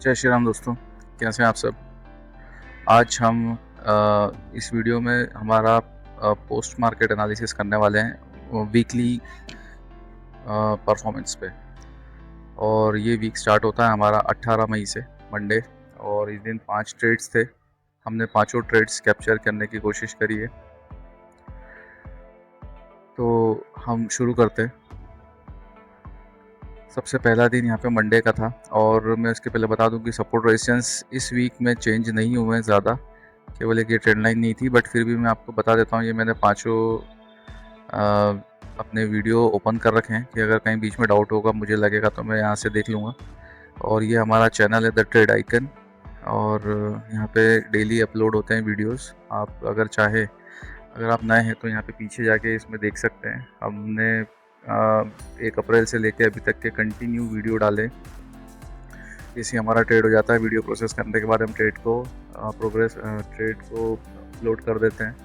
जय श्री राम दोस्तों, कैसे हैं आप सब। आज हम इस वीडियो में हमारा पोस्ट मार्केट एनालिसिस करने वाले हैं वीकली परफॉर्मेंस पे। और ये वीक स्टार्ट होता है हमारा 18 मई से, मंडे। और इस दिन 5 ट्रेड्स थे। हमने पांचों ट्रेड्स कैप्चर करने की कोशिश करी है। तो हम शुरू करते हैं। सबसे पहला दिन यहाँ पे मंडे का था, और मैं इसके पहले बता दूं कि सपोर्ट रेजिस्टेंस इस वीक में चेंज नहीं हुए हैं ज़्यादा, केवल एक ये ट्रेंड लाइन नहीं थी। बट फिर भी मैं आपको बता देता हूँ, ये मैंने पांचों अपने वीडियो ओपन कर रखे हैं कि अगर कहीं बीच में डाउट होगा, मुझे लगेगा तो मैं यहाँ से देख लूँगा। और ये हमारा चैनल है द ट्रेड आइकन, और यहाँ पे डेली अपलोड होते हैं वीडियोस। आप अगर चाहे, अगर आप नए हैं तो यहाँ पे पीछे जाके इसमें देख सकते हैं। हमने 1 अप्रैल से लेके अभी तक के कंटिन्यू वीडियो डाले। जैसे हमारा ट्रेड हो जाता है, वीडियो प्रोसेस करने के बाद हम ट्रेड को अपलोड कर देते हैं।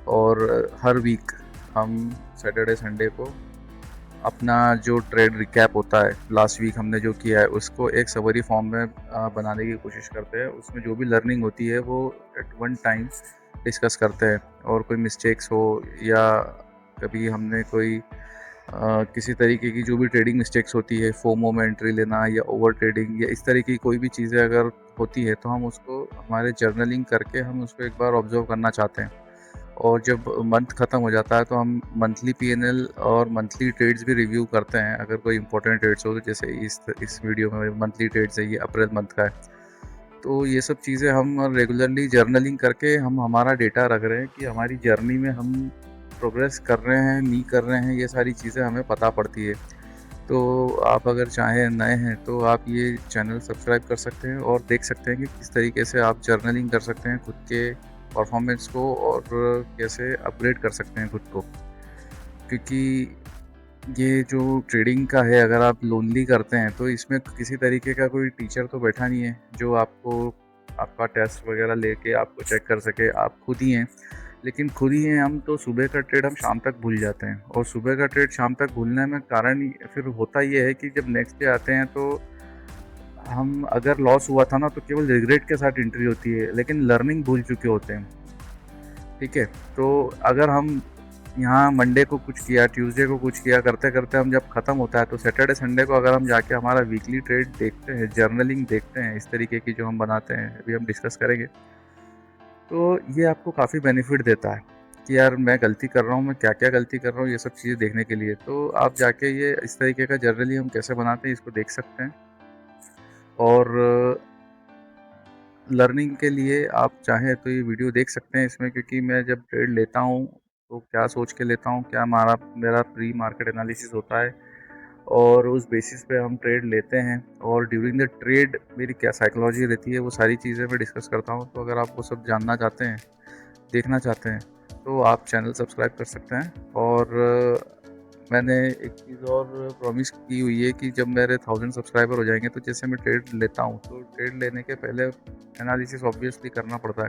और हर वीक हम सैटरडे संडे को अपना जो ट्रेड रिकैप होता है, लास्ट वीक हमने जो किया है, उसको एक समरी फॉर्म में बनाने की कोशिश करते हैं। उसमें जो भी लर्निंग होती है वो एट वन टाइम डिस्कस करते हैं। और कोई मिस्टेक्स हो, या कभी हमने कोई किसी तरीके की जो भी ट्रेडिंग मिस्टेक्स होती है, फोमो में एंट्री लेना या ओवर ट्रेडिंग या इस तरीके की कोई भी चीज़ें अगर होती है, तो हम उसको हमारे जर्नलिंग करके हम उसको एक बार ऑब्जर्व करना चाहते हैं। और जब मंथ ख़त्म हो जाता है तो हम मंथली पीएनएल और मंथली ट्रेड्स भी रिव्यू करते हैं, अगर कोई इंपॉर्टेंट ट्रेड्स हो। तो जैसे इस वीडियो में मंथली ट्रेड्स है, ये अप्रैल मंथ का है। तो ये सब चीज़ें हम रेगुलरली जर्नलिंग करके हम हमारा डेटा रख रहे हैं कि हमारी जर्नी में हम प्रोग्रेस कर रहे हैं, नहीं कर रहे हैं, ये सारी चीज़ें हमें पता पड़ती है। तो आप अगर चाहें, नए हैं, तो आप ये चैनल सब्सक्राइब कर सकते हैं और देख सकते हैं कि किस तरीके से आप जर्नलिंग कर सकते हैं खुद के परफॉर्मेंस को, और कैसे अपग्रेड कर सकते हैं खुद को। क्योंकि ये जो ट्रेडिंग का है, अगर आप लोनली करते हैं तो इसमें किसी तरीके का कोई टीचर तो बैठा नहीं है जो आपको आपका टेस्ट वगैरह लेके आपको चेक कर सके। आप खुद ही हैं। लेकिन खुद ही हैं हम, तो सुबह का ट्रेड हम शाम तक भूल जाते हैं। और सुबह का ट्रेड शाम तक भूलने में कारण फिर होता ये है कि जब नेक्स्ट डे आते हैं तो हम, अगर लॉस हुआ था ना, तो केवल रिग्रेट के साथ एंट्री होती है, लेकिन लर्निंग भूल चुके होते हैं। ठीक है। तो अगर हम यहाँ मंडे को कुछ किया, ट्यूसडे को कुछ किया, करते करते हम जब ख़त्म होता है, तो सैटरडे संडे को अगर हम जाके हमारा वीकली ट्रेड देखते हैं, जर्नलिंग देखते हैं इस तरीके की जो हम बनाते हैं, अभी हम डिस्कस करेंगे, तो ये आपको काफ़ी बेनिफिट देता है कि यार मैं गलती कर रहा हूँ, मैं क्या क्या गलती कर रहा हूँ, ये सब चीज़ें देखने के लिए। तो आप जाके ये इस तरीके का जर्नली हम कैसे बनाते हैं, इसको देख सकते हैं। और लर्निंग के लिए आप चाहें तो ये वीडियो देख सकते हैं इसमें, क्योंकि मैं जब ट्रेड लेता हूँ तो क्या सोच के लेता हूँ, क्या मेरा प्री मार्केट एनालिसिस होता है, और उस बेसिस पे हम ट्रेड लेते हैं। और ड्यूरिंग द ट्रेड मेरी क्या साइकोलॉजी रहती है, वो सारी चीज़ें मैं डिस्कस करता हूँ। तो अगर आप वो सब जानना चाहते हैं, देखना चाहते हैं, तो आप चैनल सब्सक्राइब कर सकते हैं। और मैंने एक चीज़ और प्रॉमिस की हुई है कि जब मेरे 1000 सब्सक्राइबर हो जाएंगे, तो जैसे मैं ट्रेड लेता हूँ, तो ट्रेड लेने के पहले एनालिसिस ऑब्वियसली करना पड़ता है।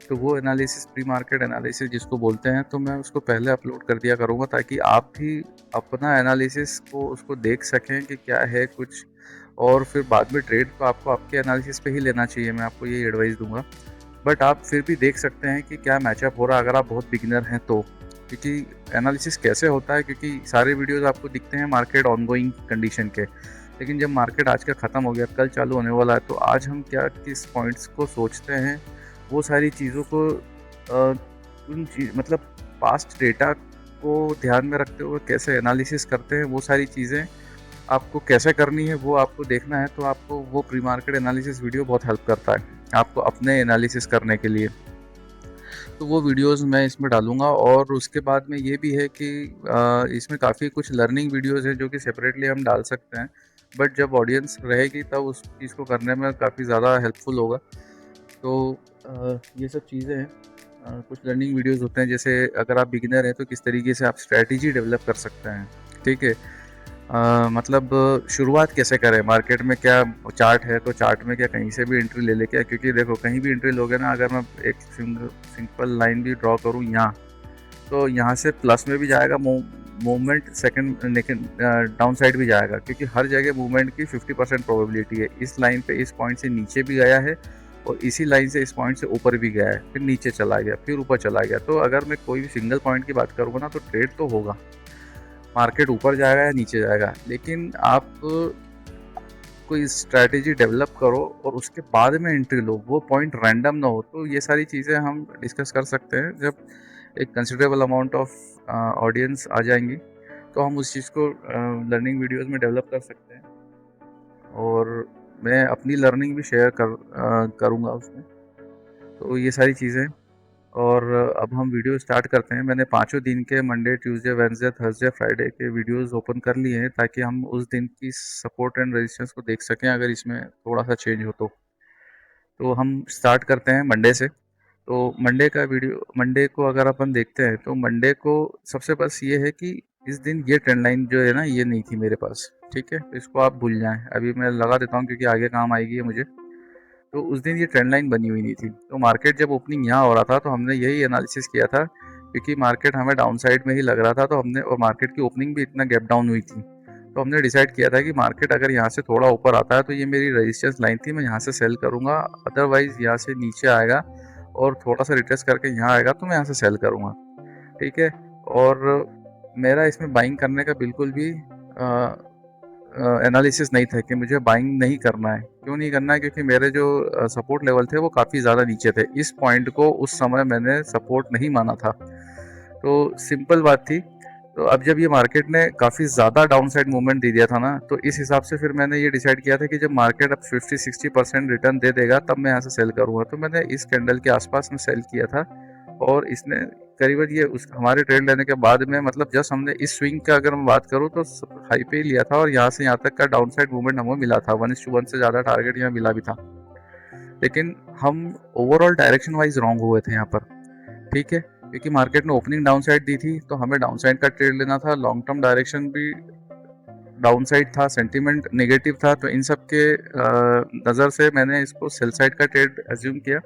तो वो एनालिसिस, प्री मार्केट एनालिसिस जिसको बोलते हैं, तो मैं उसको पहले अपलोड कर दिया करूँगा, ताकि आप भी अपना एनालिसिस को उसको देख सकें कि क्या है कुछ। और फिर बाद में ट्रेड को आपको आपके एनालिसिस पे ही लेना चाहिए, मैं आपको ये एडवाइस दूंगा। बट आप फिर भी देख सकते हैं कि क्या मैचअप हो रहा है, अगर आप बहुत बिगिनर हैं तो। क्योंकि एनालिसिस कैसे होता है, क्योंकि सारे वीडियोस आपको दिखते हैं मार्केट ऑनगोइंग कंडीशन के, लेकिन जब मार्केट आज का ख़त्म हो गया, कल चालू होने वाला है, तो आज हम क्या किस पॉइंट्स को सोचते हैं, वो सारी चीज़ों को मतलब पास्ट डेटा को ध्यान में रखते हुए कैसे एनालिसिस करते हैं, वो सारी चीज़ें आपको कैसे करनी है, वो आपको देखना है। तो आपको वो प्री मार्केट एनालिसिस वीडियो बहुत हेल्प करता है आपको अपने एनालिसिस करने के लिए। तो वो वीडियोस मैं इसमें डालूंगा। और उसके बाद में ये भी है कि इसमें काफ़ी कुछ लर्निंग वीडियोस हैं जो कि सेपरेटली हम डाल सकते हैं। बट जब ऑडियंस रहेगी तब उस चीज़ को करने में काफ़ी ज़्यादा हेल्पफुल होगा। तो ये सब चीज़ें हैं। कुछ लर्निंग वीडियोस होते हैं, जैसे अगर आप बिगिनर हैं तो किस तरीके से आप स्ट्रैटेजी डेवलप कर सकते हैं। ठीक है। मतलब शुरुआत कैसे करें मार्केट में, क्या चार्ट है तो चार्ट में क्या कहीं से भी एंट्री ले क्या, क्योंकि देखो कहीं भी एंट्री लोगे ना, अगर मैं एक सिंपल लाइन भी ड्रॉ करूँ यहाँ, तो यहाँ से प्लस में भी जाएगा मूवमेंट सेकंड लेकिन डाउन साइड भी जाएगा, क्योंकि हर जगह मूवमेंट की 50% प्रोबेबिलिटी है। इस लाइन पे इस पॉइंट से नीचे भी गया है और इसी लाइन से इस पॉइंट से ऊपर भी गया है, फिर नीचे चला गया, फिर ऊपर चला गया। तो अगर मैं कोई भी सिंगल पॉइंट की बात करूँगा ना, तो ट्रेड तो होगा, मार्केट ऊपर जाएगा या नीचे जाएगा, लेकिन आप कोई स्ट्रैटेजी डेवलप करो और उसके बाद में एंट्री लो, वो पॉइंट रैंडम ना हो। तो ये सारी चीज़ें हम डिस्कस कर सकते हैं जब एक कंसिडरेबल अमाउंट ऑफ ऑडियंस आ जाएंगी, तो हम उस चीज़ को लर्निंग वीडियोस में डेवलप कर सकते हैं। और मैं अपनी लर्निंग भी शेयर करूँगा उसमें। तो ये सारी चीज़ें। और अब हम वीडियो स्टार्ट करते हैं। मैंने 5 दिन के Monday, Tuesday, Wednesday, Thursday, Friday के वीडियोस ओपन कर लिए हैं, ताकि हम उस दिन की सपोर्ट एंड रेजिस्टेंस को देख सकें, अगर इसमें थोड़ा सा चेंज हो तो हम स्टार्ट करते हैं मंडे से। तो मंडे को अगर अपन देखते हैं, तो मंडे को सबसे बस ये है कि इस दिन ये ट्रेंड लाइन जो है ना, ये नहीं थी मेरे पास। ठीक है, तो इसको आप भूल जाएं, अभी मैं लगा देता हूँ क्योंकि आगे काम आएगी है मुझे। तो उस दिन ये ट्रेंड लाइन बनी हुई नहीं थी। तो मार्केट जब ओपनिंग यहाँ हो रहा था, तो हमने यही एनालिसिस किया था, क्योंकि मार्केट हमें डाउन साइड में ही लग रहा था, तो हमने, और मार्केट की ओपनिंग भी इतना गैप डाउन हुई थी, तो हमने डिसाइड किया था कि मार्केट अगर यहाँ से थोड़ा ऊपर आता है तो ये मेरी रेजिस्टेंस लाइन थी, मैं यहाँ से सेल करूँगा। अदरवाइज यहाँ से नीचे आएगा और थोड़ा सा रिट्रेस करके यहाँ आएगा, तो मैं यहाँ से सेल करूँगा। ठीक है, और मेरा इसमें बाइंग करने का बिल्कुल भी एनालिसिस नहीं था कि मुझे बाइंग नहीं करना है। क्यों नहीं करना है? क्योंकि मेरे जो सपोर्ट लेवल थे वो काफ़ी ज़्यादा नीचे थे। इस पॉइंट को उस समय मैंने सपोर्ट नहीं माना था। तो सिंपल बात थी। तो अब जब ये मार्केट ने काफ़ी ज़्यादा डाउन साइड मूवमेंट दे दिया था ना, तो इस हिसाब से फिर मैंने ये डिसाइड किया था कि जब मार्केट अब 50-60% रिटर्न दे देगा, तब मैं यहाँ से सेल करूँगा। तो मैंने इस कैंडल के आसपास में सेल किया था, और इसने करीबन ये उस हमारे ट्रेड लेने के बाद में, मतलब जस्ट हमने इस स्विंग का अगर मैं बात करूँ तो हाई पे ही लिया था, और यहाँ से यहाँ तक का डाउन साइड मूवमेंट हमें मिला था। 1:1 से ज़्यादा टारगेट यहाँ मिला भी था, लेकिन हम ओवरऑल डायरेक्शन वाइज रॉन्ग हुए थे यहाँ पर। ठीक है, क्योंकि मार्केट ने ओपनिंग डाउन साइड दी थी, तो हमें डाउन साइड का ट्रेड लेना था। लॉन्ग टर्म डायरेक्शन भी डाउन साइड था, सेंटीमेंट नेगेटिव था, तो इन सब के नज़र से मैंने इसको सेल साइड का ट्रेड एज्यूम किया।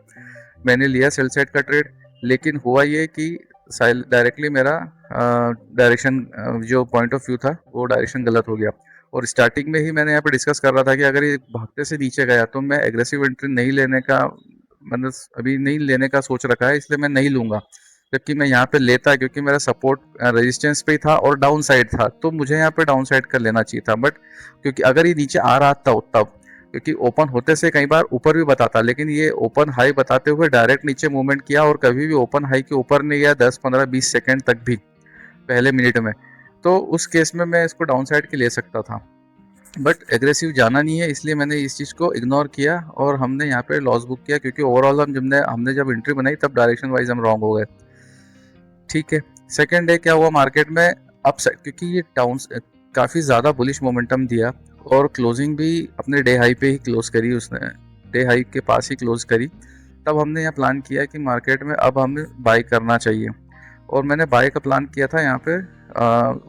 मैंने लिया सेल साइड का ट्रेड, लेकिन हुआ ये कि डायरेक्टली मेरा डायरेक्शन, जो पॉइंट ऑफ व्यू था, वो डायरेक्शन गलत हो गया। और स्टार्टिंग में ही मैंने यहाँ पे डिस्कस कर रहा था कि अगर ये भागते से नीचे गया तो मैं एग्रेसिव एंट्री नहीं लेने का, मतलब अभी नहीं लेने का सोच रखा है, इसलिए मैं नहीं लूँगा। जबकि मैं यहाँ पे लेता, क्योंकि मेरा सपोर्ट रेजिस्टेंस पे ही था और डाउन साइड था, तो मुझे यहाँ पे डाउन साइड का लेना चाहिए था। बट क्योंकि अगर ये नीचे आ रहा था तब, क्योंकि ओपन होते से कई बार ऊपर भी बताता, लेकिन ये ओपन हाई बताते हुए डायरेक्ट नीचे मूवमेंट किया, और कभी भी ओपन हाई के ऊपर नहीं गया 10-15-20 सेकेंड तक भी पहले मिनट में। तो उस केस में मैं इसको डाउन साइड के ले सकता था, बट एग्रेसिव जाना नहीं है, इसलिए मैंने इस चीज़ को इग्नोर किया और हमने यहाँ पे लॉस बुक किया। क्योंकि ओवरऑल हमने जब एंट्री बनाई, तब डायरेक्शन वाइज हम रॉन्ग हो गए। ठीक है, सेकेंड डे क्या हुआ मार्केट में? अप साइड, क्योंकि ये डाउन काफ़ी ज़्यादा बुलिश मोमेंटम दिया, और क्लोजिंग भी अपने डे हाई पे ही क्लोज करी, उसने डे हाई के पास ही क्लोज करी। तब हमने यहाँ प्लान किया कि मार्केट में अब हमें बाई करना चाहिए, और मैंने बाई का प्लान किया था यहाँ पे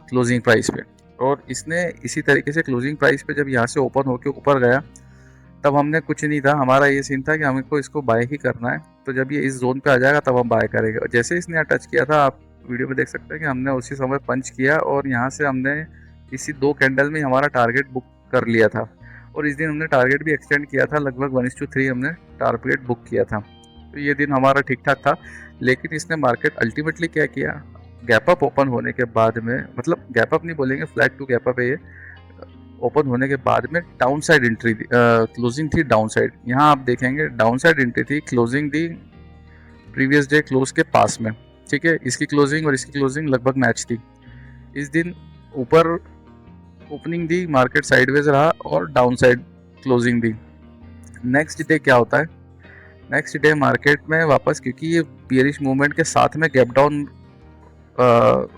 क्लोजिंग प्राइस पे। और इसने इसी तरीके से क्लोजिंग प्राइस पे जब यहाँ से ओपन होके ऊपर गया, तब हमने कुछ नहीं था, हमारा ये सीन था कि हमको इसको बाय ही करना है। तो जब ये इस जोन पे आ जाएगा तब हम बाय करेंगे। और जैसे इसने यहाँ टच किया था, आप वीडियो में देख सकते हैं कि हमने उसी समय पंच किया, और यहाँ से हमने इसी 2 कैंडल में हमारा टारगेट बुक कर लिया था। और इस दिन हमने टारगेट भी एक्सटेंड किया था, लगभग 1:3 हमने टारगेट बुक किया था। तो ये दिन हमारा ठीक ठाक था। लेकिन इसने मार्केट अल्टीमेटली क्या किया, गैप अप ओपन होने के बाद में, मतलब गैप अप नहीं बोलेंगे, फ्लैट टू गैप अप है ये, ओपन होने के बाद में डाउन साइड एंट्री क्लोजिंग थी डाउन साइड। यहाँ आप देखेंगे डाउन साइड एंट्री थी, closing the previous day close के पास में। ठीक है, इसकी क्लोजिंग और इसकी क्लोजिंग लगभग मैच थी। इस दिन ऊपर ओपनिंग दी, मार्केट साइडवेज रहा और डाउन साइड क्लोजिंग दी। नेक्स्ट डे क्या होता है? नेक्स्ट डे मार्केट में वापस, क्योंकि ये बियरिश मूवमेंट के साथ में गैप डाउन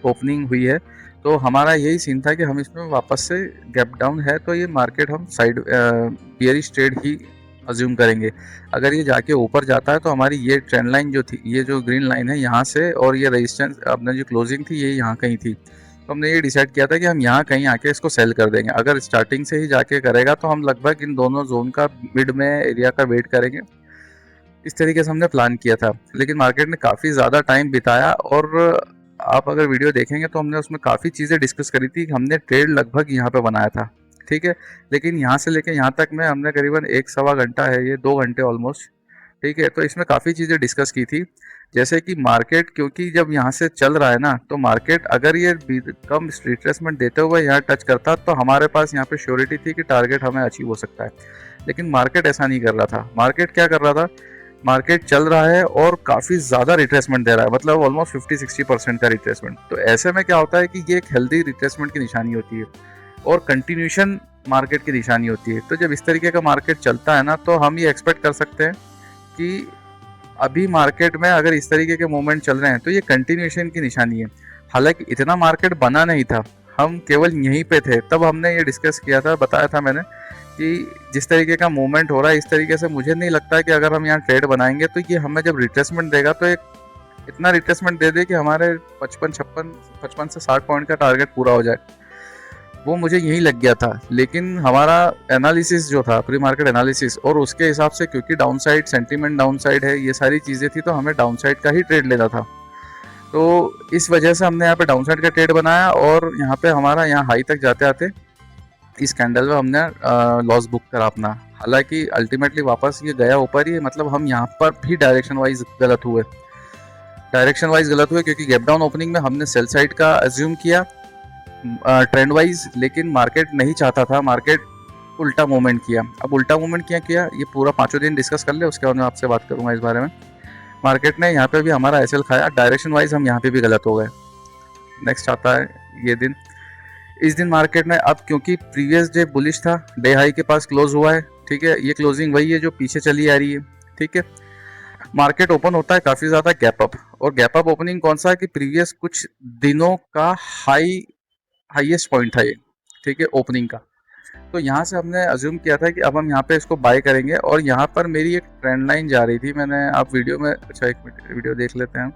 ओपनिंग हुई है, तो हमारा यही सीन था कि हम इसमें वापस से गैप डाउन है, तो ये मार्केट हम साइड बियरिश ट्रेड ही अज्यूम करेंगे। अगर ये जाके ऊपर जाता है तो हमारी ये ट्रेंड लाइन जो थी, ये जो ग्रीन लाइन है यहाँ से, और ये रेजिस्टेंस अपना जो क्लोजिंग थी ये यहाँ कहीं थी, तो हमने ये डिसाइड किया था कि हम यहाँ कहीं आके इसको सेल कर देंगे। अगर स्टार्टिंग से ही जाके करेगा तो हम लगभग इन दोनों जोन का मिड में एरिया का वेट करेंगे। इस तरीके से हमने प्लान किया था। लेकिन मार्केट ने काफ़ी ज़्यादा टाइम बिताया, और आप अगर वीडियो देखेंगे तो हमने उसमें काफ़ी चीज़ें डिस्कस करी थी। हमने ट्रेड लगभग यहाँ पे बनाया था, ठीक है। लेकिन यहाँ से लेके यहाँ तक में हमने करीबन 1-1.25 घंटा है, ये 2 घंटे ऑलमोस्ट, ठीक है। तो इसमें काफ़ी चीज़ें डिस्कस की थी, जैसे कि मार्केट, क्योंकि जब यहाँ से चल रहा है ना, तो मार्केट अगर ये कम रिट्रेसमेंट देते हुए यहाँ टच करता तो हमारे पास यहाँ पे श्योरिटी थी कि टारगेट हमें अचीव हो सकता है। लेकिन मार्केट ऐसा नहीं कर रहा था। मार्केट क्या कर रहा था, मार्केट चल रहा है और काफ़ी ज़्यादा रिट्रेसमेंट दे रहा है, मतलब ऑलमोस्ट 50-60% का रिट्रेसमेंट। तो ऐसे में क्या होता है कि ये एक हेल्दी रिट्रेसमेंट की निशानी होती है और कंटिन्यूशन मार्केट की निशानी होती है। तो जब इस तरीके का मार्केट चलता है ना, तो हम ये एक्सपेक्ट कर सकते हैं कि अभी मार्केट में अगर इस तरीके के मूवमेंट चल रहे हैं तो ये कंटिन्यूशन की निशानी है। हालांकि इतना मार्केट बना नहीं था, हम केवल यहीं पे थे, तब हमने ये डिस्कस किया था, बताया था मैंने कि जिस तरीके का मूवमेंट हो रहा है इस तरीके से मुझे नहीं लगता है कि अगर हम यहाँ ट्रेड बनाएंगे तो ये हमें जब रिट्रेसमेंट देगा तो एक इतना रिट्रेसमेंट दे दे कि हमारे 55 से 60 पॉइंट का टारगेट पूरा हो जाए। वो मुझे यही लग गया था। लेकिन हमारा एनालिसिस जो था, प्री मार्केट एनालिसिस, और उसके हिसाब से क्योंकि down side sentiment, down side है, ये सारी चीज़ें थी, तो हमें डाउन साइड का ही ट्रेड लेना था। तो इस वजह से हमने यहाँ पे डाउन साइड का ट्रेड बनाया और यहाँ पे हमारा यहाँ हाई तक जाते आते इस कैंडल में हमने लॉस बुक करा अपना। हालांकि अल्टीमेटली वापस ये गया ऊपर ही, मतलब हम यहाँ पर भी डायरेक्शन वाइज गलत हुए, क्योंकि गैप डाउन ओपनिंग में हमने सेल साइड का अज्यूम किया ट्रेंड वाइज, लेकिन मार्केट नहीं चाहता था, मार्केट उल्टा मूवमेंट किया। अब उल्टा मूवमेंट किया ये पूरा 5 दिन डिस्कस कर ले, उसके बाद मैं आपसे बात करूंगा इस बारे में। मार्केट ने यहाँ पे भी हमारा एसएल खाया, डायरेक्शन वाइज हम यहाँ पे भी गलत हो गए। नेक्स्ट आता है ये दिन। इस दिन मार्केट ने, अब क्योंकि प्रीवियस डे बुलिश था, डे हाई के पास क्लोज हुआ है, ठीक है, ये क्लोजिंग वही है जो पीछे चली आ रही है, ठीक है। मार्केट ओपन होता है काफ़ी ज़्यादा गैप अप, और गैप अप ओपनिंग कौन सा है कि प्रीवियस कुछ दिनों का हाईएस्ट पॉइंट था ये, ठीक है, ओपनिंग का। तो यहाँ से हमने अज्यूम किया था कि अब हम यहाँ पे इसको बाय करेंगे, और यहाँ पर मेरी एक ट्रेंड लाइन जा रही थी। मैंने आप वीडियो में, अच्छा एक मिनट वीडियो देख लेते हैं।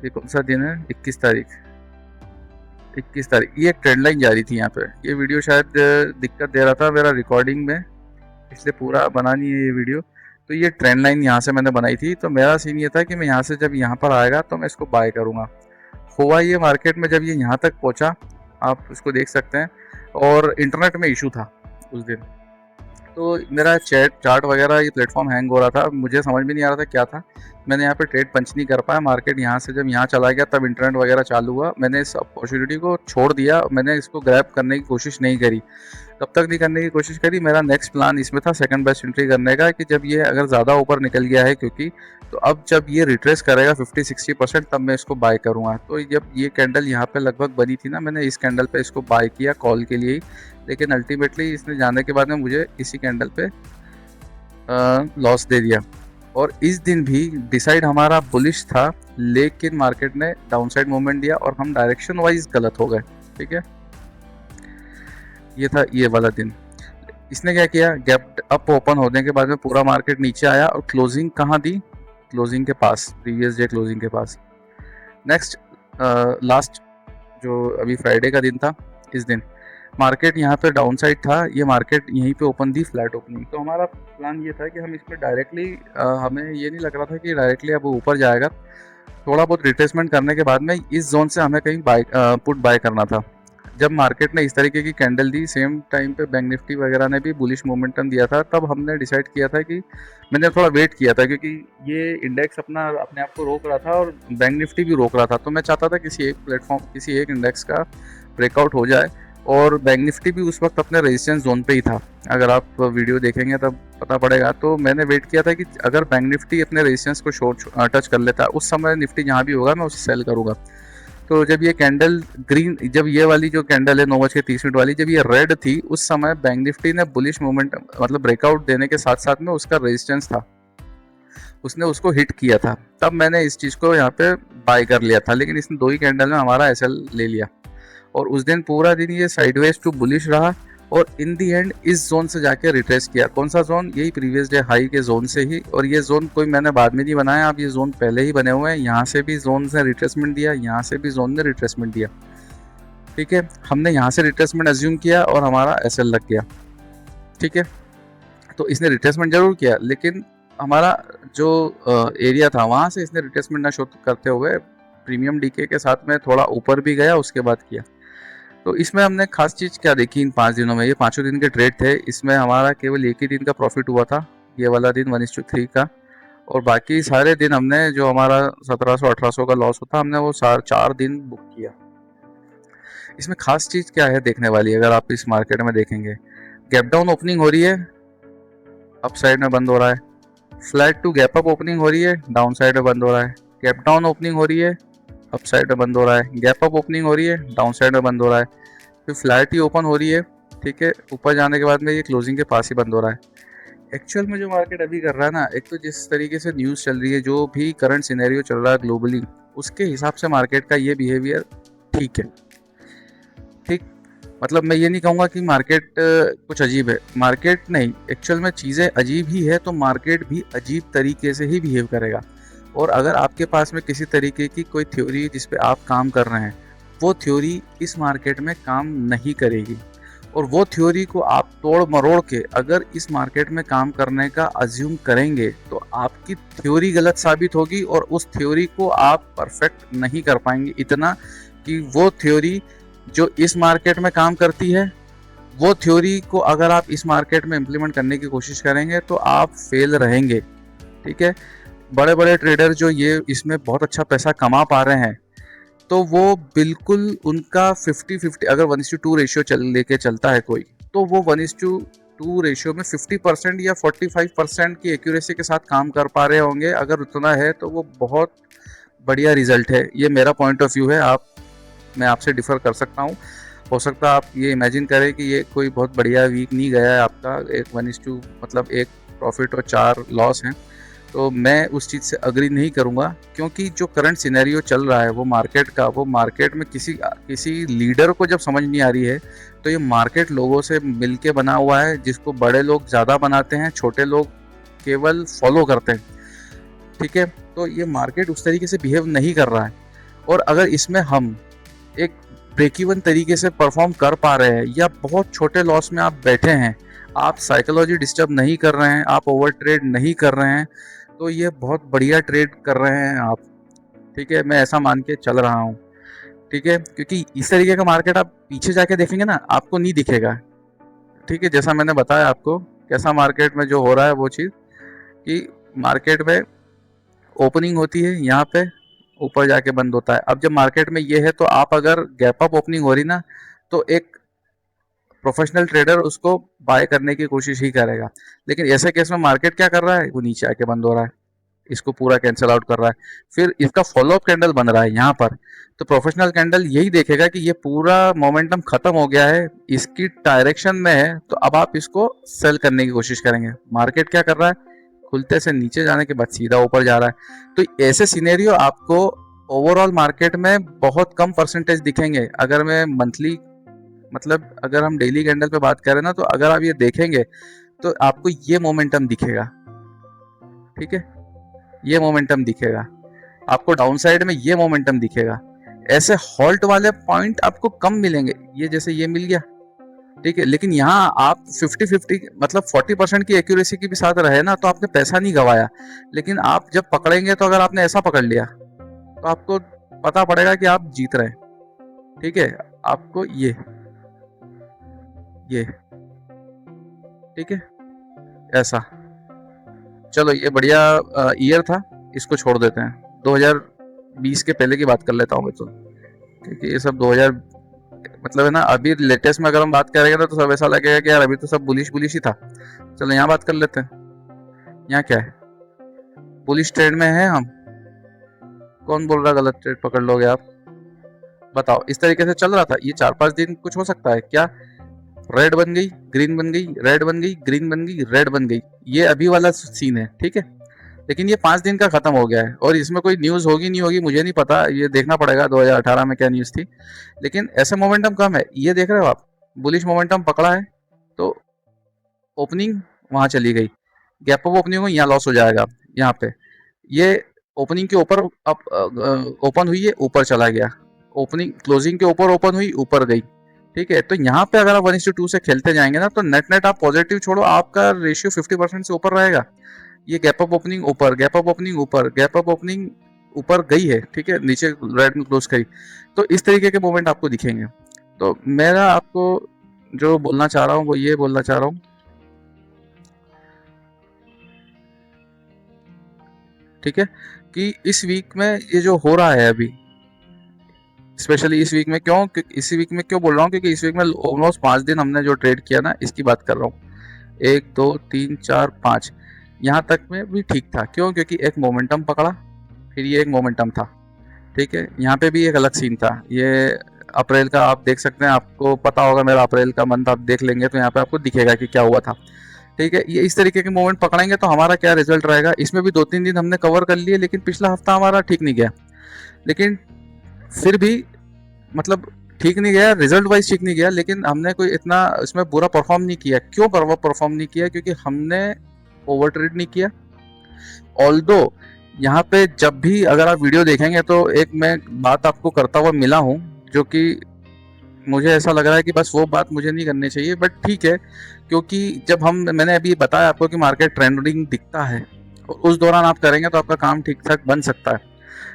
ये कौन सा दिन है, 21 तारीख, ये एक ट्रेंड लाइन जा रही थी यहाँ पे। ये वीडियो शायद दिक्कत दे रहा था मेरा रिकॉर्डिंग में, इसलिए पूरा बना नहीं है ये वीडियो। तो ये ट्रेंड लाइन यहाँ से मैंने बनाई थी। तो मेरा सीन ये था कि मैं यहाँ से जब यहाँ पर आएगा तो मैं इसको बाय करूँगा। हुआ ये मार्केट में जब ये यहाँ तक पहुँचा, आप इसको देख सकते हैं, और इंटरनेट में इशू था उस दिन, तो मेरा चार्ट वगैरह ये प्लेटफॉर्म हैंग हो रहा था, मुझे समझ में नहीं आ रहा था क्या था। मैंने यहाँ पे ट्रेड पंच नहीं कर पाया। मार्केट यहाँ से जब यहाँ चला गया तब इंटरनेट वगैरह चालू हुआ, मैंने इस अपॉर्चुनिटी को छोड़ दिया, मैंने इसको ग्रैब करने की कोशिश नहीं करी। तब तक नहीं करने की कोशिश करी, मेरा नेक्स्ट प्लान इसमें था सेकंड बेस्ट एंट्री करने का, कि जब ये अगर ज़्यादा ऊपर निकल गया है, क्योंकि तो अब जब ये रिट्रेस करेगा 50-60% तब मैं इसको बाय करूँगा। तो जब ये कैंडल यहाँ पे लगभग बनी थी ना, मैंने इस कैंडल पे इसको बाय किया कॉल के लिए ही, लेकिन अल्टीमेटली इसने जाने के बाद में मुझे इसी कैंडल पे लॉस दे दिया। और इस दिन भी डिसाइड हमारा बुलिश था, लेकिन मार्केट ने डाउनसाइड मूवमेंट दिया और हम डायरेक्शन वाइज गलत हो गए, ठीक है। ये था ये वाला दिन। इसने क्या किया, गैप अप ओपन होने के बाद में पूरा मार्केट नीचे आया और क्लोजिंग कहाँ दी, क्लोजिंग के पास, प्रीवियस डे क्लोजिंग के पास। नेक्स्ट लास्ट जो अभी फ्राइडे का दिन था, इस दिन मार्केट यहाँ पे डाउन साइड था, ये मार्केट यहीं पे ओपन थी, फ्लैट ओपनिंग। तो हमारा प्लान ये था कि हम इसमें डायरेक्टली, हमें ये नहीं लग रहा था कि डायरेक्टली अब ऊपर जाएगा। थोड़ा बहुत रिट्रेसमेंट करने के बाद में इस जोन से हमें कहीं पुट बाय करना था। जब मार्केट ने इस तरीके की कैंडल दी, सेम टाइम पे बैंक निफ्टी वगैरह ने भी बुलिश मोमेंटम दिया था, तब हमने डिसाइड किया था कि मैंने थोड़ा वेट किया था, क्योंकि ये इंडेक्स अपने आप को रोक रहा था और बैंक निफ्टी भी रोक रहा था। तो मैं चाहता था किसी एक प्लेटफॉर्म, किसी एक इंडेक्स का ब्रेकआउट हो जाए, और बैंक निफ्टी भी उस वक्त अपने रेजिस्टेंस जोन पे ही था। अगर आप वीडियो देखेंगे तब पता पड़ेगा। तो मैंने वेट किया था कि अगर बैंक निफ्टी अपने रेजिस्टेंस को टच कर लेता है, उस समय निफ्टी जहाँ भी होगा मैं उसे सेल करूँगा। तो जब ये कैंडल ग्रीन, जब ये वाली जो कैंडल है 9:30 वाली, जब ये रेड थी, उस समय बैंक निफ्टी ने बुलिश मूवमेंट, मतलब ब्रेकआउट देने के साथ साथ में उसका रेजिस्टेंस था, उसने उसको हिट किया था। तब मैंने इस चीज़ को यहाँ पे बाय कर लिया था, लेकिन इसने 2 ही कैंडल में हमारा एसएल ले लिया। और उस दिन पूरा दिन ये साइडवेज टू बुलिश रहा, और इन दी एंड इस जोन से जाके रिट्रेस किया। कौन सा जोन, यही प्रीवियस डे हाई के जोन से ही। और ये जोन कोई मैंने बाद में नहीं बनाया, अब ये जोन पहले ही बने हुए हैं। यहाँ से भी जोन ने रिट्रेसमेंट दिया, यहाँ से भी जोन ने रिट्रेसमेंट दिया, ठीक है। हमने यहाँ से रिट्रेसमेंट अज्यूम किया और हमारा एसएल लग गया, ठीक है। तो इसने रिट्रेसमेंट जरूर किया, लेकिन हमारा जो एरिया था वहाँ से इसने रिट्रेसमेंट ना शो करते हुए प्रीमियम डीके के साथ में थोड़ा ऊपर भी गया, उसके बाद किया। तो इसमें हमने खास चीज़ क्या देखी इन 5 दिनों में, ये पाँचों दिन के ट्रेड थे, इसमें हमारा केवल एक ही दिन का प्रॉफिट हुआ था, ये वाला दिन 1:3 का, और बाकी सारे दिन हमने जो हमारा 1700-1800 का लॉस होता हमने वो 4 दिन बुक किया। इसमें खास चीज़ क्या है देखने वाली, अगर आप इस मार्केट में देखेंगे, गैप डाउन ओपनिंग हो रही है, अप साइड में बंद हो रहा है, flat to gap up opening हो रही है, डाउन साइड में बंद हो रहा है, गैप डाउन ओपनिंग हो रही है, अप साइड में बंद हो रहा है, गैप अप ओपनिंग हो रही है, डाउन साइड में बंद हो रहा है, फिर फ्लैट ही ओपन हो रही है, ठीक है, ऊपर जाने के बाद में ये क्लोजिंग के पास ही बंद हो रहा है। एक्चुअल में जो मार्केट अभी कर रहा है ना, एक तो जिस तरीके से न्यूज़ चल रही है, जो भी करंट सिनेरियो चल रहा है ग्लोबली, उसके हिसाब से मार्केट का ये बिहेवियर ठीक है। ठीक, मतलब मैं ये नहीं कहूँगा कि मार्केट कुछ अजीब है, मार्केट नहीं, एक्चुअल में चीज़ें अजीब ही है तो मार्केट भी अजीब तरीके से ही बिहेव करेगा। और अगर आपके पास में किसी तरीके की कोई थ्योरी जिस पे आप काम कर रहे हैं, वो थ्योरी इस मार्केट में काम नहीं करेगी, और वो थ्योरी को आप तोड़ मरोड़ के अगर इस मार्केट में काम करने का अज्यूम करेंगे तो आपकी थ्योरी गलत साबित होगी, और उस थ्योरी को आप परफेक्ट नहीं कर पाएंगे इतना कि वो थ्योरी जो इस मार्केट में काम करती है, वो थ्योरी को अगर आप इस मार्केट में इम्प्लीमेंट करने की कोशिश करेंगे तो आप फेल रहेंगे। ठीक है, बड़े बड़े ट्रेडर जो ये इसमें बहुत अच्छा पैसा कमा पा रहे हैं, तो वो बिल्कुल उनका 50-50, अगर 1:2 रेशियो लेके चलता है कोई, तो वो 1:2 रेशियो में 50% या 45% की एक्यूरेसी के साथ काम कर पा रहे होंगे। अगर उतना है तो वो बहुत बढ़िया रिजल्ट है, ये मेरा पॉइंट ऑफ व्यू है। मैं आपसे डिफर कर सकता हूँ, हो सकता है आप ये इमेजिन करें कि ये कोई बहुत बढ़िया वीक नहीं गया है आपका, एक 1:2 मतलब एक प्रॉफिट और 4 लॉस हैं, तो मैं उस चीज़ से अग्री नहीं करूँगा, क्योंकि जो करंट सिनेरियो चल रहा है वो मार्केट का, वो मार्केट में किसी लीडर को जब समझ नहीं आ रही है, तो ये मार्केट लोगों से मिल के बना हुआ है, जिसको बड़े लोग ज़्यादा बनाते हैं, छोटे लोग केवल फॉलो करते हैं। ठीक है, तो ये मार्केट उस तरीके से बिहेव नहीं कर रहा है, और अगर इसमें हम एक ब्रेक इवन तरीके से परफॉर्म कर पा रहे हैं, या बहुत छोटे लॉस में आप बैठे हैं, आप साइकोलॉजी डिस्टर्ब नहीं कर रहे हैं, आप ओवर ट्रेड नहीं कर रहे हैं, तो ये बहुत बढ़िया ट्रेड कर रहे हैं आप। ठीक है, मैं ऐसा मान के चल रहा हूँ। ठीक है, क्योंकि इस तरीके का मार्केट आप पीछे जाके देखेंगे ना, आपको नहीं दिखेगा। ठीक है, जैसा मैंने बताया आपको कैसा मार्केट में जो हो रहा है, वो चीज़ कि मार्केट में ओपनिंग होती है, यहाँ पे ऊपर जाके बंद होता है। अब जब मार्केट में ये है, तो आप अगर गैप अप ओपनिंग हो रही ना, तो एक प्रोफेशनल ट्रेडर उसको बाय करने की कोशिश ही करेगा, लेकिन ऐसे केस में मार्केट क्या कर रहा है, वो नीचे आके बंद हो रहा है, इसको पूरा कैंसिल आउट कर रहा है, फिर इसका फॉलोअप कैंडल बन रहा है यहाँ पर, तो प्रोफेशनल कैंडल यही देखेगा कि ये पूरा मोमेंटम खत्म हो गया है, इसकी डायरेक्शन में है, तो अब आप इसको सेल करने की कोशिश करेंगे। मार्केट क्या कर रहा है, खुलते से नीचे जाने के बाद सीधा ऊपर जा रहा है। तो ऐसे सिनेरियो आपको ओवरऑल मार्केट में बहुत कम परसेंटेज दिखेंगे। अगर मैं मंथली, मतलब अगर हम डेली कैंडल पे बात करें ना, तो अगर आप ये देखेंगे तो आपको ये मोमेंटम दिखेगा। ठीक है, ये मोमेंटम दिखेगा आपको, डाउन साइड में ये मोमेंटम दिखेगा। ऐसे हॉल्ट वाले पॉइंट आपको कम मिलेंगे, ये जैसे ये मिल गया, ठीक है, लेकिन यहाँ आप 50-50 मतलब 40% की एक्यूरेसी के भी साथ रहे ना, तो आपने पैसा नहीं गवाया। लेकिन आप जब पकड़ेंगे, तो अगर आपने ऐसा पकड़ लिया, तो आपको पता पड़ेगा कि आप जीत रहे हैं। ठीक है, आपको ये ठीक है, ऐसा। चलो, ये बढ़िया ईयर था, इसको छोड़ देते हैं, 2020 के पहले की बात कर लेता हूँ मैं तो, क्योंकि ये सब 2000 मतलब है ना, अभी लेटेस्ट में अगर हम बात करेंगे ना, तो सब ऐसा लगेगा कि यार अभी तो सब बुलिश ही था। चलो यहाँ बात कर लेते हैं, यहाँ क्या है, बुलिश ट्रेड में है हम। कौन बोल रहा गलत ट्रेड पकड़ लोगे आप, बताओ। इस तरीके से चल रहा था ये 4-5 दिन, कुछ हो सकता है क्या, रेड बन गई, ग्रीन बन गई, रेड बन गई, ग्रीन बन गई, रेड बन गई, ये अभी वाला सीन है। ठीक है, लेकिन ये 5 दिन का खत्म हो गया है, और इसमें कोई न्यूज़ होगी नहीं होगी मुझे नहीं पता, ये देखना पड़ेगा 2018 में क्या न्यूज़ थी। लेकिन ऐसे मोमेंटम कम है, ये देख रहे हो आप, बुलिश मोमेंटम पकड़ा है, तो ओपनिंग वहाँ चली गई, गैप अप ओपनिंग हुई, यहाँ लॉस हो जाएगा। यहाँ पे ये ओपनिंग के ऊपर ओपन हुई है, ऊपर चला गया, ओपनिंग क्लोजिंग के ऊपर ओपन हुई, ऊपर गई। ठीक है, तो यहाँ पे अगर आप 1:2 से खेलते जाएंगे ना, तो नेट आप पॉजिटिव छोड़ो, आपका रेशियो 50% से ऊपर रहेगा। ये गैप अप ओपनिंग ऊपर, गैप अप ओपनिंग ऊपर, गैप अप ओपनिंग ऊपर गई है, ठीक है, नीचे रेड में क्लोज करी, तो इस तरीके के मोमेंट आपको दिखेंगे। तो मेरा आपको जो बोलना चाह रहा हूँ वो ये बोलना चाह रहा हूँ, ठीक है, कि इस वीक में ये जो हो रहा है अभी, स्पेशली इस वीक में, क्यों इसी वीक में क्यों बोल रहा हूँ, क्योंकि इस वीक में ऑलमोस्ट 5 दिन हमने जो ट्रेड किया ना, इसकी बात कर रहा हूँ। 1 2 3 4 5, यहाँ तक में भी ठीक था। क्यों? क्योंकि एक मोमेंटम पकड़ा, फिर ये एक मोमेंटम था, ठीक है। यहाँ पे भी एक अलग सीन था। ये अप्रैल का आप देख सकते हैं, आपको पता होगा, मेरा अप्रैल का मंथ आप देख लेंगे तो यहाँ पे आपको दिखेगा कि क्या हुआ था, ठीक है। ये इस तरीके के मूवमेंट पकड़ेंगे तो हमारा क्या रिजल्ट रहेगा। इसमें भी 2-3 दिन हमने कवर कर लिए, लेकिन पिछला हफ्ता हमारा ठीक नहीं गया, लेकिन फिर भी मतलब ठीक नहीं गया, रिजल्ट वाइज ठीक नहीं गया, लेकिन हमने कोई इतना इसमें बुरा परफॉर्म नहीं किया। क्यों परफॉर्म नहीं किया? क्योंकि हमने ओवर ट्रेड नहीं किया। ऑल्दो यहाँ पे जब भी अगर आप वीडियो देखेंगे तो एक मैं बात आपको करता हुआ मिला हूँ, जो कि मुझे ऐसा लग रहा है कि बस वो बात मुझे नहीं करनी चाहिए, बट ठीक है, क्योंकि जब मैंने अभी बताया आपको कि मार्केट ट्रेंडिंग दिखता है और उस दौरान आप करेंगे तो आपका काम ठीक ठाक बन सकता है।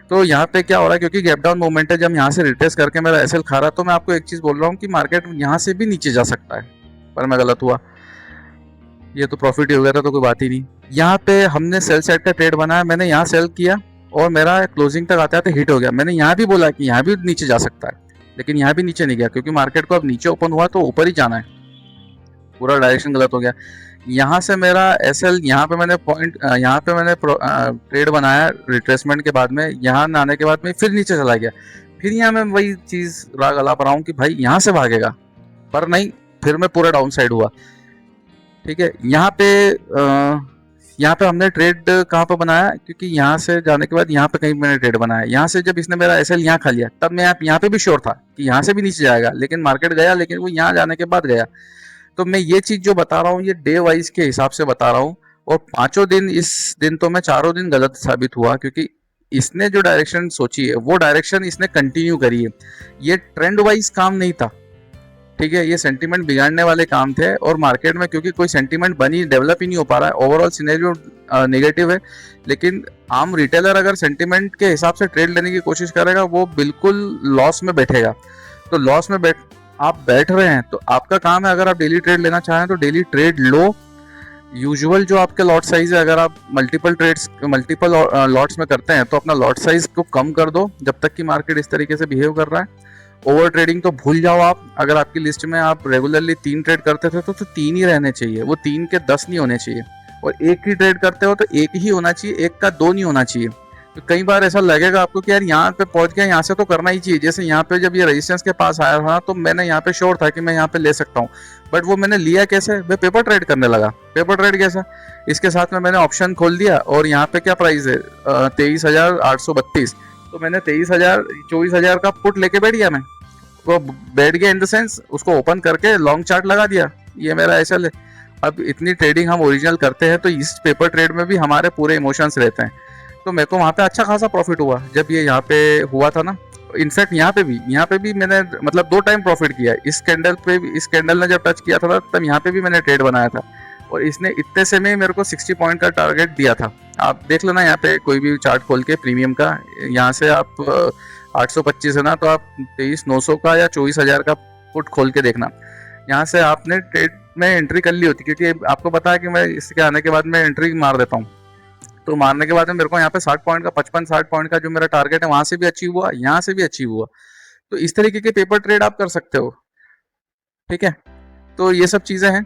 तो यहाँ पे क्या हो रहा है, क्योंकि गैप डाउन मूवमेंट है, जब यहाँ से रिट्रेस करके मेरा एसएल खा रहा, तो मैं आपको एक चीज़ बोल रहा हूँ कि मार्केट यहाँ से भी नीचे जा सकता है, पर मैं गलत हुआ, ये तो प्रॉफिट ही हो गया था, तो कोई बात ही नहीं। यहाँ पे हमने सेल साइड का ट्रेड बनाया, मैंने यहाँ सेल किया और मेरा क्लोजिंग तक आते आते हिट हो गया। मैंने यहाँ भी बोला कि यहाँ भी नीचे जा सकता है, लेकिन यहाँ भी नीचे नहीं गया, क्योंकि मार्केट को अब नीचे ओपन हुआ तो ऊपर ही जाना है, पूरा डायरेक्शन गलत हो गया। यहाँ से मेरा एसएल, यहाँ पे मैंने ट्रेड बनाया रिट्रेसमेंट के बाद में, यहाँ आने के बाद में फिर नीचे चला गया। फिर यहाँ मैं वही चीज़ राग अला पर हूँ कि भाई यहाँ से भागेगा, पर नहीं, फिर मैं पूरा डाउन साइड हुआ, ठीक है। यहाँ पे हमने ट्रेड कहाँ पे बनाया, क्योंकि यहाँ से जाने के बाद यहाँ पे कहीं मैंने ट्रेड बनाया। यहाँ से जब इसने मेरा एसएल यहाँ खा लिया, तब मैं यहाँ पे भी श्योर था कि यहाँ से भी नीचे जाएगा, लेकिन मार्केट गया, लेकिन वो यहाँ जाने के बाद गया। तो मैं ये चीज जो बता रहा हूँ, ये डे वाइज के हिसाब से बता रहा हूँ, और 5 दिन, इस दिन तो मैं 4 दिन गलत साबित हुआ, क्योंकि इसने जो डायरेक्शन सोची है वो डायरेक्शन इसने कंटिन्यू करी है। ये ट्रेंड वाइज काम नहीं था, ठीक है, ये सेंटीमेंट बिगाड़ने वाले काम थे। और मार्केट में क्योंकि कोई सेंटीमेंट डेवलप ही नहीं हो पा रहा है, ओवरऑल सिनेरियो नेगेटिव है, लेकिन आम रिटेलर अगर सेंटीमेंट के हिसाब से ट्रेड लेने की कोशिश करेगा, वो बिल्कुल लॉस में बैठेगा। तो लॉस में आप बैठ रहे हैं, तो आपका काम है, अगर आप डेली ट्रेड लेना चाहें तो डेली ट्रेड लो। यूजुअल जो आपके लॉट साइज है, अगर आप मल्टीपल लॉट्स में करते हैं, तो अपना लॉट साइज को कम कर दो जब तक कि मार्केट इस तरीके से बिहेव कर रहा है। ओवर ट्रेडिंग तो भूल जाओ आप। अगर आपकी लिस्ट में आप रेगुलरली 3 ट्रेड करते थे, तो 3 ही रहने चाहिए, वो 3 के 10 नहीं होने चाहिए। और एक ही ट्रेड करते हो तो एक ही होना चाहिए, एक का 2 नहीं होना चाहिए। तो कई बार ऐसा लगेगा आपको कि यार यहाँ पे पहुंच गया, यहाँ से तो करना ही चाहिए। जैसे यहाँ पे जब ये रेजिस्टेंस के पास आया था, तो मैंने यहाँ पे श्योर था कि मैं यहाँ पे ले सकता हूँ, बट वो मैंने लिया कैसे? मैं पेपर ट्रेड करने लगा। पेपर ट्रेड कैसा? इसके साथ में मैंने ऑप्शन खोल दिया, और यहाँ पे क्या प्राइस है, 23,832। तो मैंने 24,000 का पुट लेके बैठ गया। मैं वो बैठ गया इन द सेंस, उसको ओपन करके लॉन्ग चार्ट लगा दिया। ये मेरा ऐसा है। अब इतनी ट्रेडिंग हम ओरिजिनल करते हैं, तो इस पेपर ट्रेड में भी हमारे पूरे इमोशंस रहते हैं। तो मेरे को वहाँ पे अच्छा खासा प्रॉफिट हुआ जब ये यहाँ पे हुआ था ना। इनफैक्ट यहाँ पे भी मैंने मतलब 2 टाइम प्रॉफिट किया। इस कैंडल ने जब टच किया था, तब यहाँ पे भी मैंने ट्रेड बनाया था, और इसने इतने से में मेरे को 60 पॉइंट का टारगेट दिया था। आप देख लेना यहाँ पे कोई भी चार्ट खोल के प्रीमियम का, यहाँ से आप 825 है ना, तो आप 23,900 का या 24,000 का पुट खोल के देखना। यहाँ से आपने ट्रेड में एंट्री कर ली होती, क्योंकि आपको पता है कि मैं इसके आने के बाद में एंट्री मार देता हूँ। तो मारने के बाद में मेरे को यहाँ पे 60 पॉइंट का 55-60 पॉइंट का जो मेरा टारगेट है, वहां से भी अचीव हुआ, यहाँ से भी अचीव हुआ। तो इस तरीके के पेपर ट्रेड आप कर सकते हो, ठीक है। तो ये सब चीजें हैं।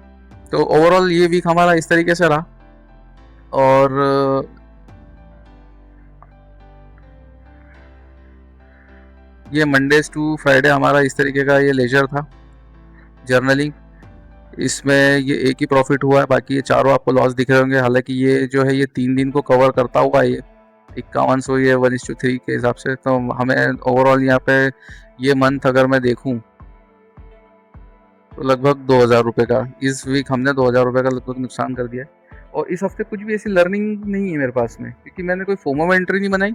तो ओवरऑल ये वीक हमारा इस तरीके से रहा, और ये मंडेज टू फ्राइडे हमारा इस तरीके का ये लेजर था, जर्नलिंग। इसमें ये एक ही प्रॉफिट हुआ है, बाकी ये चारों आपको लॉस दिख रहे होंगे। हालांकि ये जो है, ये 3 दिन को कवर करता हुआ ये 5100 ये 1:3 के हिसाब से। तो हमें ओवरऑल यहाँ पे ये मंथ अगर मैं देखूं, तो लगभग 2,000 रुपये का इस वीक हमने 2,000 रुपये का लगभग नुकसान कर दिया है। और इस हफ्ते कुछ भी ऐसी लर्निंग नहीं है मेरे पास में, क्योंकि मैंने कोई फोमो एंट्री नहीं बनाई,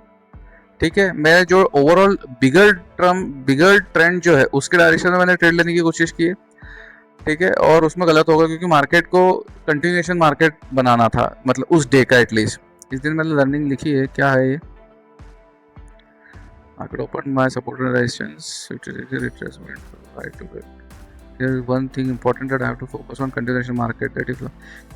ठीक है। मैं जो ओवरऑल बिगर ट्रेंड जो है, उसके डायरेक्शन में मैंने ट्रेड लेने की कोशिश की है, ठीक है। और उसमें गलत होगा, क्योंकि मार्केट को कंटिन्यूएशन मार्केट बनाना था, मतलब उस डे का एटलीस्ट। इस दिन मैंने लर्निंग लिखी है, क्या है ये, Market opened my support and resistance. Retracement. Right to it. There is one thing important that I have to focus on continuation market that is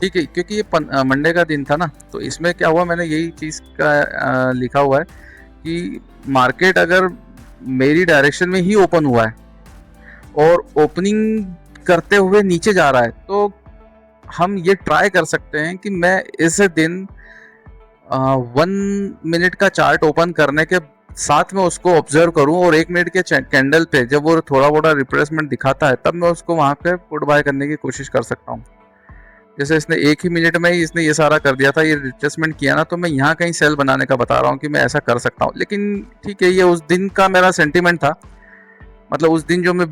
ठीक है, क्योंकि ये मंडे का दिन था ना, तो इसमें क्या हुआ, मैंने यही चीज़ का लिखा हुआ है कि मार्केट अगर मेरी डायरेक्शन में ही ओपन हुआ है और ओपनिंग करते हुए नीचे जा रहा है, तो हम ये ट्राई कर सकते हैं कि मैं इस दिन 1 मिनट का चार्ट ओपन करने के साथ में उसको ऑब्जर्व करूं और 1 मिनट के कैंडल पे जब वो थोड़ा बड़ा रिप्लेसमेंट दिखाता है तब मैं उसको वहां पे पुट बाय करने की कोशिश कर सकता हूं। जैसे इसने 1 ही मिनट में ही इसने ये सारा कर दिया था, ये रिट्रेसमेंट किया ना, तो मैं यहाँ कहीं सेल बनाने का बता रहा हूँ कि मैं ऐसा कर सकता हूँ। लेकिन ठीक है, ये उस दिन का मेरा सेंटिमेंट था, मतलब उस दिन जो मैं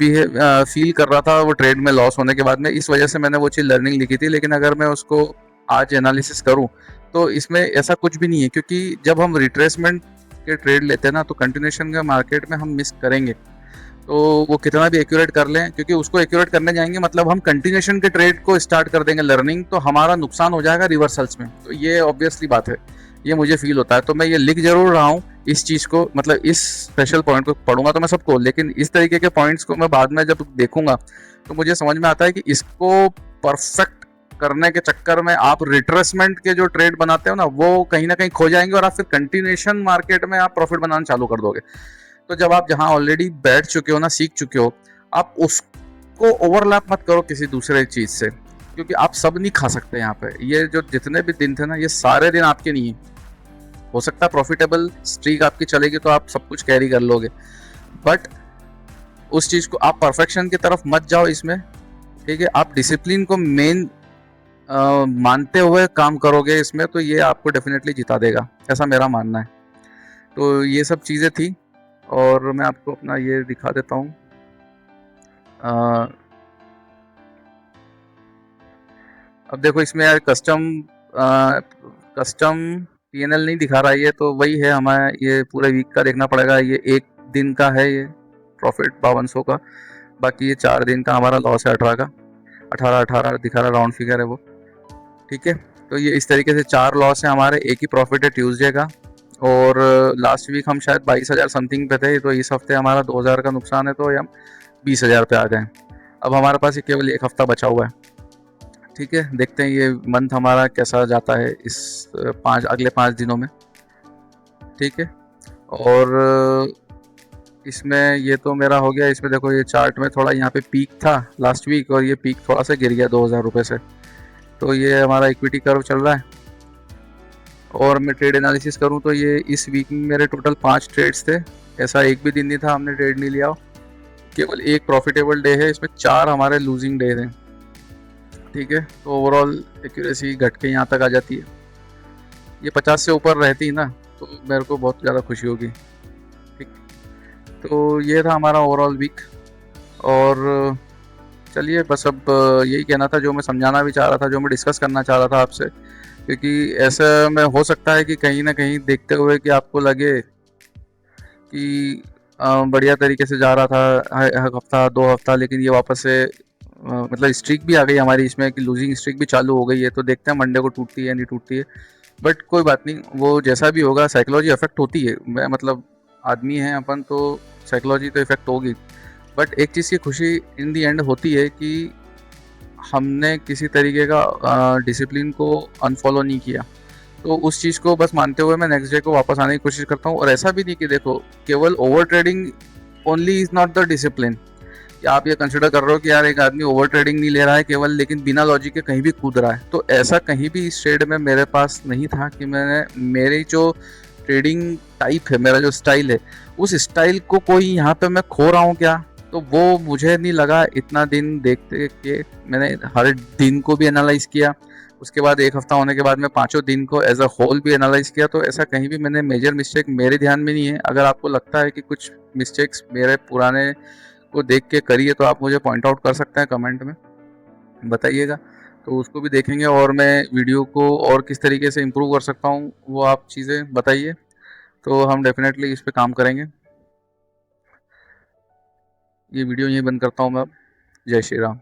फील कर रहा था वो ट्रेड में लॉस होने के बाद में, इस वजह से मैंने वो चीज़ लर्निंग लिखी थी। लेकिन अगर मैं उसको आज एनालिसिस करूं तो इसमें ऐसा कुछ भी नहीं है, क्योंकि जब हम रिट्रेसमेंट के ट्रेड लेते हैं ना, तो कंटिन्यूशन के मार्केट में हम मिस करेंगे। तो वो कितना भी एक्यूरेट कर लें, क्योंकि उसको एक्यूरेट करने जाएंगे मतलब हम कंटिन्यूशन के ट्रेड को स्टार्ट कर देंगे लर्निंग, तो हमारा नुकसान हो जाएगा रिवर्सल्स में। तो ये ऑब्वियसली बात है, ये मुझे फील होता है। तो मैं ये लिख जरूर रहा हूँ इस चीज़ को, मतलब इस स्पेशल पॉइंट को पढ़ूंगा तो मैं सबको, लेकिन इस तरीके के पॉइंट्स को मैं बाद में जब देखूंगा तो मुझे समझ में आता है कि इसको परफेक्ट करने के चक्कर में आप रिट्रेसमेंट के जो ट्रेड बनाते हो ना, वो कहीं ना कहीं खो जाएंगे और आप फिर कंटिन्यूशन मार्केट में आप प्रॉफिट बनाना चालू कर दोगे। तो जब आप जहां ऑलरेडी बैठ चुके हो ना, सीख चुके हो, आप उसको ओवरलैप मत करो किसी दूसरे चीज से, क्योंकि आप सब नहीं खा सकते यहाँ पे। ये जो जितने भी दिन थे ना, ये सारे दिन आपके नहीं है। हो सकता है प्रॉफिटेबल स्ट्रीक आपकी चलेगी तो आप सब कुछ कैरी कर लोगे, बट उस चीज को आप परफेक्शन की तरफ मत जाओ इसमें। ठीक है, आप डिसिप्लिन को मेन मानते हुए काम करोगे इसमें, तो ये आपको डेफिनेटली जिता देगा, ऐसा मेरा मानना है। तो ये सब चीज़ें थी, और मैं आपको अपना ये दिखा देता हूँ। अब देखो इसमें यार कस्टम पीएनएल नहीं दिखा रहा है ये, तो वही है, हमारा ये पूरे वीक का देखना पड़ेगा। ये एक दिन का है, ये प्रॉफिट 5200 का, बाकी ये 4 दिन का हमारा लॉस है 18 का, 18 दिखा रहा, राउंड फिगर है वो। ठीक है, तो ये इस तरीके से 4 लॉस है हमारे, एक ही प्रॉफिट है ट्यूसडे का। और लास्ट वीक हम शायद 22,000 समथिंग पे थे, तो इस हफ्ते हमारा 2,000 का नुकसान है, तो हम 20,000 पे आ गए। अब हमारे पास ये केवल एक हफ्ता बचा हुआ है। ठीक है, देखते हैं ये मंथ हमारा कैसा जाता है इस अगले 5 दिनों में। ठीक है, और इसमें ये तो मेरा हो गया। इसमें देखो ये चार्ट में थोड़ा यहाँ पे पीक था लास्ट वीक, और ये पीक थोड़ा सा गिर गया 2,000 रुपये से। तो ये हमारा इक्विटी कर्व चल रहा है। और मैं ट्रेड एनालिसिस करूं तो ये इस वीक में मेरे टोटल 5 ट्रेड्स थे, ऐसा एक भी दिन नहीं था हमने ट्रेड नहीं लिया, केवल एक प्रॉफिटेबल डे है, इसमें 4 हमारे लूजिंग डे थे। ठीक है, तो ओवरऑल एक्यूरेसी घट के यहाँ तक आ जाती है। ये 50 से ऊपर रहती ना तो मेरे को बहुत ज़्यादा खुशी होगी। ठीक, तो ये था हमारा ओवरऑल वीक। और चलिए, बस अब यही कहना था जो मैं समझाना भी चाह रहा था, जो मैं डिस्कस करना चाह रहा था आपसे, क्योंकि ऐसा में हो सकता है कि कहीं ना कहीं देखते हुए कि आपको लगे कि बढ़िया तरीके से जा रहा था हफ्ता 2 हफ्ता, लेकिन ये वापस से मतलब स्ट्रीक भी आ गई हमारी इसमें कि लूजिंग स्ट्रीक भी चालू हो गई है। तो देखते हैं मंडे को टूटती है नहीं टूटती है, बट कोई बात नहीं, वो जैसा भी होगा साइकोलॉजी इफेक्ट होती है। मैं मतलब आदमी हैं अपन, तो साइकोलॉजी तो इफेक्ट होगी, बट एक चीज़ की खुशी इन दी एंड होती है कि हमने किसी तरीके का डिसिप्लिन को अनफॉलो नहीं किया। तो उस चीज़ को बस मानते हुए मैं नेक्स्ट डे को वापस आने की कोशिश करता हूँ। और ऐसा भी नहीं कि देखो केवल over trading only is not the discipline, कि आप ये कंसिडर कर रहे हो कि यार एक आदमी ओवर ट्रेडिंग नहीं ले रहा है केवल, लेकिन बिना लॉजिक के कहीं भी कूद रहा है। तो ऐसा कहीं भी इस ट्रेड में मेरे पास नहीं था कि मैंने मेरी जो ट्रेडिंग टाइप है, मेरा जो स्टाइल है, उस स्टाइल को कोई यहाँ पे मैं खो रहा हूँ क्या। तो वो मुझे नहीं लगा। इतना दिन देखते के मैंने हर दिन को भी एनालाइज किया, उसके बाद एक हफ्ता होने के बाद मैं 5 दिन को एज अ होल भी एनालाइज किया। तो ऐसा कहीं भी मैंने मेजर मिस्टेक मेरे ध्यान में नहीं है। अगर आपको लगता है कि कुछ मिस्टेक्स मेरे पुराने को देख के करिए तो आप मुझे पॉइंट आउट कर सकते हैं, कमेंट में बताइएगा, तो उसको भी देखेंगे। और मैं वीडियो को और किस तरीके से इम्प्रूव कर सकता हूँ वो आप चीज़ें बताइए, तो हम डेफिनेटली इस पर काम करेंगे। ये वीडियो यहीं बंद करता हूँ मैं अब। जय श्री राम।